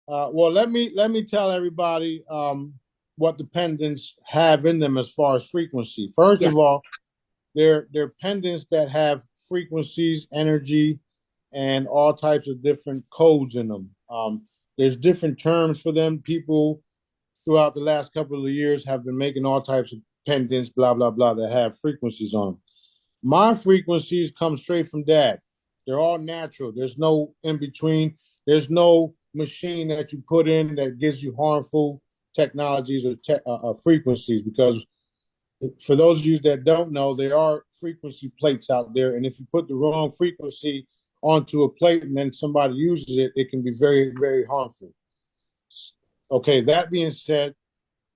Well, let me tell everybody what the pendants have in them as far as frequency. First Yeah. of all, they're pendants that have frequencies, energy, and all types of different codes in them. There's different terms for them. People throughout the last couple of years have been making all types of pendants, blah blah blah, that have frequencies on them. My frequencies come straight from dad. They're all natural. There's no in between. There's no machine that you put in that gives you harmful technologies or frequencies. Because for those of you that don't know, there are frequency plates out there, and if you put the wrong frequency onto a plate and then somebody uses it, it can be very, very harmful. Okay, that being said,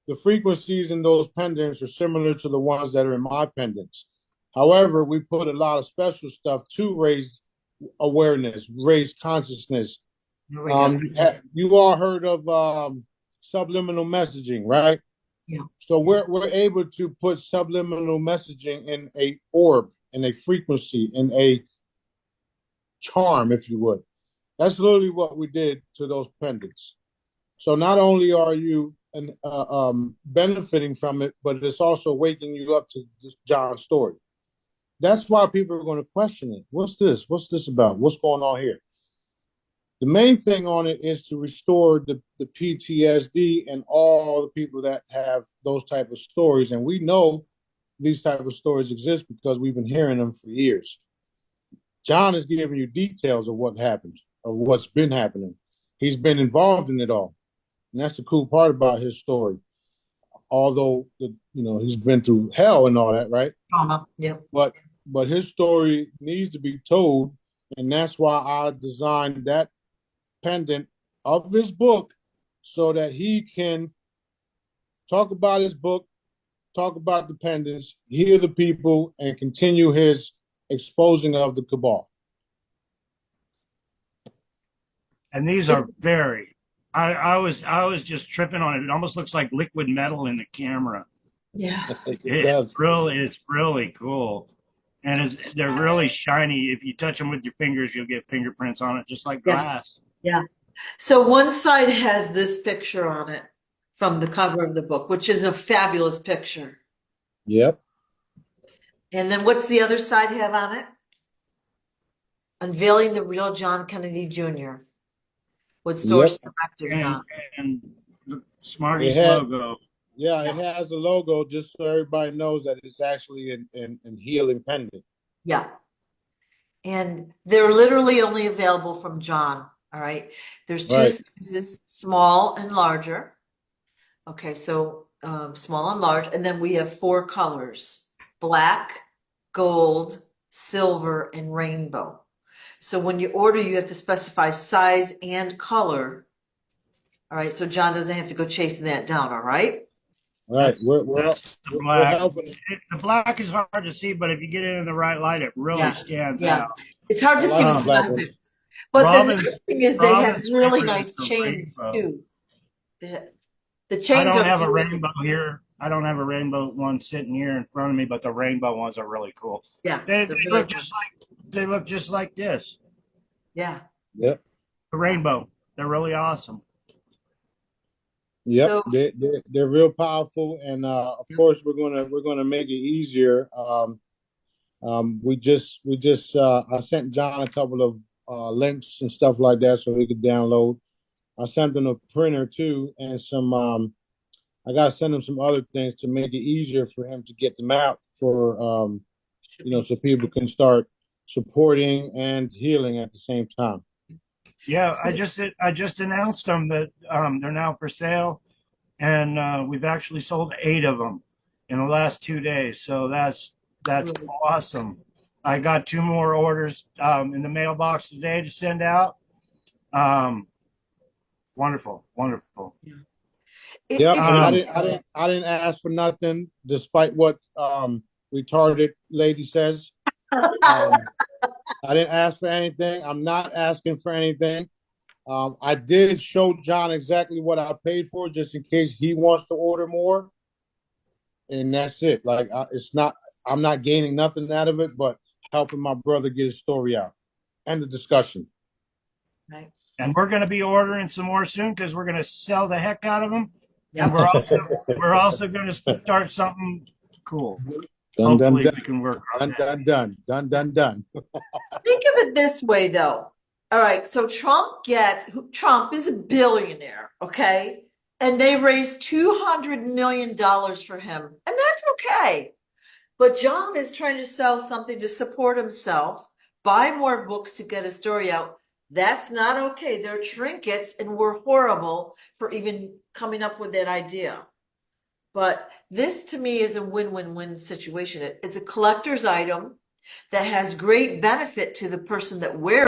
the frequencies in those pendants are similar to the ones that are in my pendants. However, we put a lot of special stuff to raise awareness, raise consciousness. Here we go. You all heard of subliminal messaging, right? Yeah. So we're able to put subliminal messaging in a orb, in a frequency, in a charm, if you would. That's literally what we did to those pendants. So not only are you benefiting from it, but it's also waking you up to this John's story. That's why people are going to question it. What's this? What's this about? What's going on here? The main thing on it is to restore the PTSD and all the people that have those type of stories. And we know these type of stories exist because we've been hearing them for years. John is giving you details of what happened, of what's been happening. He's been involved in it all. And that's the cool part about his story. Although he's been through hell and all that, right? Trauma. Yeah. But his story needs to be told, and that's why I designed that pendant of his book so that he can talk about his book, talk about the pendants, heal the people, and continue his exposing of the cabal. And these are very. I was just tripping on it. It almost looks like liquid metal in the camera. Yeah. It does. It's really cool, and they're really shiny. If you touch them with your fingers, you'll get fingerprints on it, just like Yeah. glass. Yeah. So one side has this picture on it from the cover of the book, which is a fabulous picture. Yep. And then what's the other side have on it? Unveiling the real John Kennedy Jr. with Yep. source directives And on. and the It Smarties had logo. Yeah, it Yeah. has the logo just so everybody knows that it's actually in healing pendant. Yeah. And they're literally only available from John. All right. There's two Right. sizes, small and larger. Okay, so small and large. And then we have four colors: black, gold, silver, and rainbow. So when you order, you have to specify size and color. All right, so John doesn't have to go chasing that down. All right. Right. That's We're that's the we're black. helping The black is hard to see, but if you get it in the right light, it really Yeah. stands Yeah. out. It's hard I to see like the with Um, black glasses. ones. But the Robin's nice thing is they have Robin's really favorite is nice the chains rainbow. too. The, the I chains don't are have a really, rainbow here. I don't have a rainbow one sitting here in front of me, but the rainbow ones are really cool. yeah, They, they're they really look fun. just like they look just like this. Yeah. Yep. The rainbow. They're really awesome. Yep. So They're real powerful, and of course we're gonna make it easier. We just I sent John a couple of links and stuff like that so he could download. I sent him a printer too, and some I gotta send him some other things to make it easier for him to get them out for shipping. so people can start supporting and healing at the same time. Yeah, I just announced them that they're now for sale, and we've actually sold 8 of them in the last 2 days. So that's Really. awesome. I got 2 more orders in the mailbox today to send out. Um, wonderful, wonderful. Yeah. Yep, It's and I Um, didn't I didn't I didn't ask for nothing, despite what retarded lady says. Um, I didn't ask for anything. I'm not asking for anything. I did show John exactly what I paid for, just in case he wants to order more, and that's it. Like it's not. I'm not gaining nothing out of it, but helping my brother get his story out and the discussion. right. And we're going to be ordering some more soon because we're going to sell the heck out of them. Yep. And we're also going to start something cool. Done, done, Hopefully done. we can work on Done, that. done, done, done, done, done. Think of it this way, though. All right, so Trump is a billionaire, okay? And they raised $200 million for him, and that's okay. But John is trying to sell something to support himself, buy more books to get his story out. That's not okay. They're trinkets, and we're horrible for even coming up with that idea. But this to me is a win-win-win situation. It's a collector's item that has great benefit to the person that wears